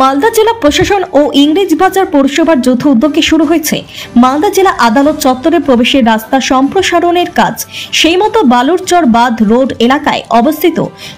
মালদা জেলা প্রশাসন ও ইংরেজবাজার পৌরসভার যৌথ উদ্যোগে শুরু হয়েছে মালদা জেলা আদালত চত্বরে প্রবেশের রাস্তা সম্প্রসারণের কাজ। সেই মতো বালুরচর বাঁধ রোড এলাকায় অবস্থিত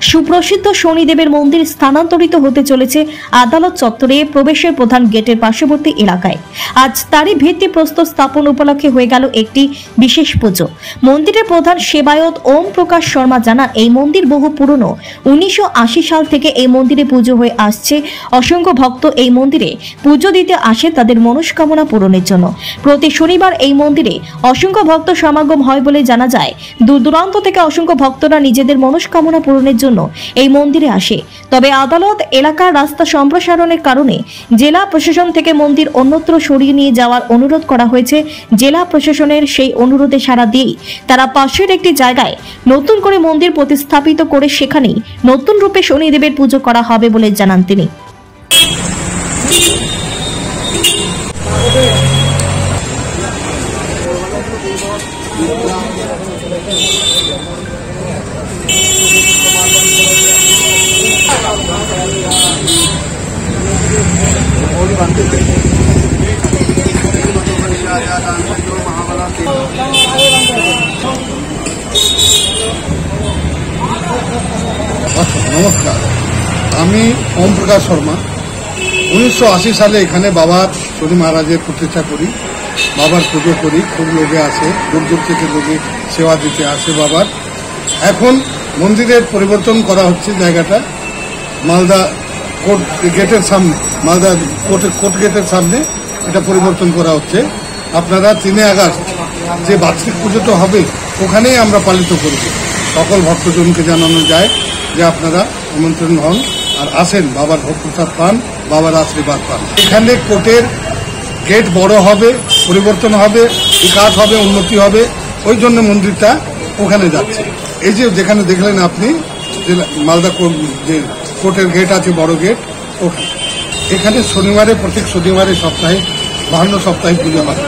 সুপ্রসিদ্ধ শনিদেবের মন্দির স্থানান্তরিত হতে চলেছে আদালত চত্বরে প্রবেশের প্রধান গেটের পার্শ্ববর্তী এলাকায়। আজ তারই ভিত্তিপ্রস্তর স্থাপন উপলক্ষে হয়ে গেল একটি বিশেষ পুজো। মন্দিরের প্রধান সেবায়ত ওম প্রকাশ শর্মা জানান, এই মন্দির বহু পুরনো। 1980 সাল থেকে এই মন্দিরে পুজো হয়ে আসছে। অসংখ্য ভক্ত এই মন্দিরে পুজো দিতে আসে তাদের মনস্কামনা পূরণের জন্য। প্রতি শনিবার এই মন্দিরে অসংখ্য ভক্ত সমাগম হয় বলে জানা যায়। দূর দূরান্ত থেকে অসংখ্য ভক্তরা নিজেদের মনস্কামনা পূরণের জন্য এই মন্দিরে আসে। তবে আদালত এলাকার রাস্তা সম্প্রসারণের কারণে জেলা প্রশাসন থেকে মন্দির অন্যত্র সরিয়ে নিয়ে যাওয়ার অনুরোধ করা হয়েছে। জেলা প্রশাসনের সেই অনুরোধে সাড়া দিয়েই তারা পাশের একটি জায়গায় নতুন করে মন্দির প্রতিস্থাপিত করে সেখানেই নতুন রূপে শনিদেবের পুজো করা হবে বলে জানান তিনি। নমস্কার, আমি ওম প্রকাশ শর্মা। 1980 সালে এখানে বাবার শনি মহারাজের প্রতিষ্ঠা করি, বাবার পুজো করি। খুব লোকে আসে, দূর দূর থেকে লোকে সেবা দিতে আসে বাবার। এখন মন্দিরের পরিবর্তন করা হচ্ছে জায়গাটা মালদা কোর্ট গেটের সামনে, মালদা কোর্ট গেটের সামনে এটা পরিবর্তন করা হচ্ছে। আপনারা 3 আগস্ট যে বার্ষিক পুজোটা হবে ওখানেই আমরা পালিত করব। সকল ভক্তজনকে জানানো যায় যে আপনারা আমন্ত্রণ হন আর আসেন, বাবার ভোগ প্রসাদ পান, বাবার আশীর্বাদ পান। এখানে কোর্টের গেট বড় হবে, পরিবর্তন হবে, বিকাশ হবে, উন্নতি হবে, ওই জন্য মন্দিরটা ওখানে যাচ্ছে। এই যে যেখানে দেখলেন আপনি যে মালদা যে কোর্টের গেট আছে, বড় গেট, ওখানে এখানে শনিবারে প্রত্যেক শনিবারে সপ্তাহে 52 সপ্তাহে পুজো হয়।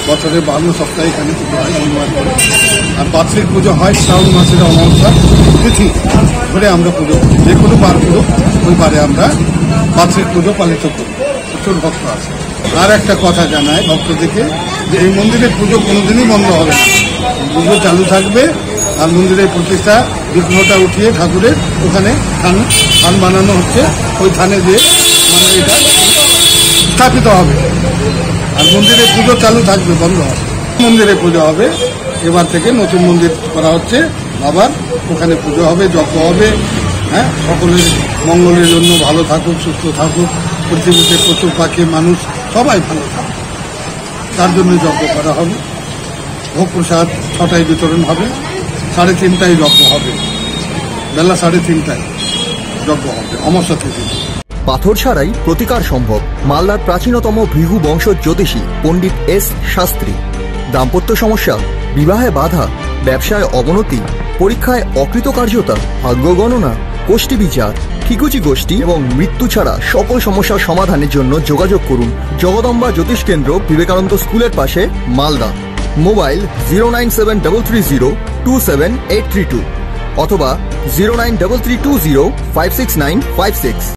বছরে 52 সপ্তাহে এখানে পুজো হয় শনিবার করে। আর বার্ষিক পুজো হয় শ্রাবণ মাসের অমাবস্যা তিথি ধরে আমরা পুজো করি। যে কোনো বার পুজো ওই বারে আমরা বার্ষিক পুজো পালিত করি। প্রচুর ভক্ত আছে। আর একটা কথা জানায় ভক্তদেরকে যে এই মন্দিরের পুজো কোনোদিনই বন্ধ হবে না, পুজো চালু থাকবে। আর মন্দিরের প্রতিষ্ঠা বিঘ্নটা উঠিয়ে ঠাকুরের ওখানে থান বানানো হচ্ছে, ওই থানে যে মানে এটা স্থাপিত হবে। আর মন্দিরে পুজো চালু থাকবে, বন্ধ হবে। মন্দিরে পুজো হবে, এবার থেকে নতুন মন্দির করা হচ্ছে বাবার, ওখানে পুজো হবে, যজ্ঞ হবে। হ্যাঁ, সকলের মঙ্গলের জন্য, ভালো থাকুক, সুস্থ থাকুক, পৃথিবীতে পশু পাখি মানুষ সবাই ভালো থাকুক, তার জন্য যজ্ঞ করা হবে। ভোগ প্রসাদ 6টায় বিতরণ হবে, 3:30টায় যজ্ঞ হবে, বেলা 3:30টায় যজ্ঞ হবে অমাবস্যা তিথি। পাথর ছাড়াই প্রতিকার সম্ভব। মালদার প্রাচীনতম ভৃগু বংশ জ্যোতিষী পণ্ডিত এস শাস্ত্রী। দাম্পত্য সমস্যা, বিবাহে বাধা, ব্যবসায় অবনতি, পরীক্ষায় অকৃতকার্যতা, ভাগ্য গণনা, গোষ্ঠী বিচার, ঠিকুচি গোষ্ঠী এবং মৃত্যু ছাড়া সকল সমস্যার সমাধানের জন্য যোগাযোগ করুন জগদম্বা জ্যোতিষ কেন্দ্র, বিবেকানন্দ স্কুলের পাশে, মালদা। মোবাইল 09733027832 অথবা 09332056956।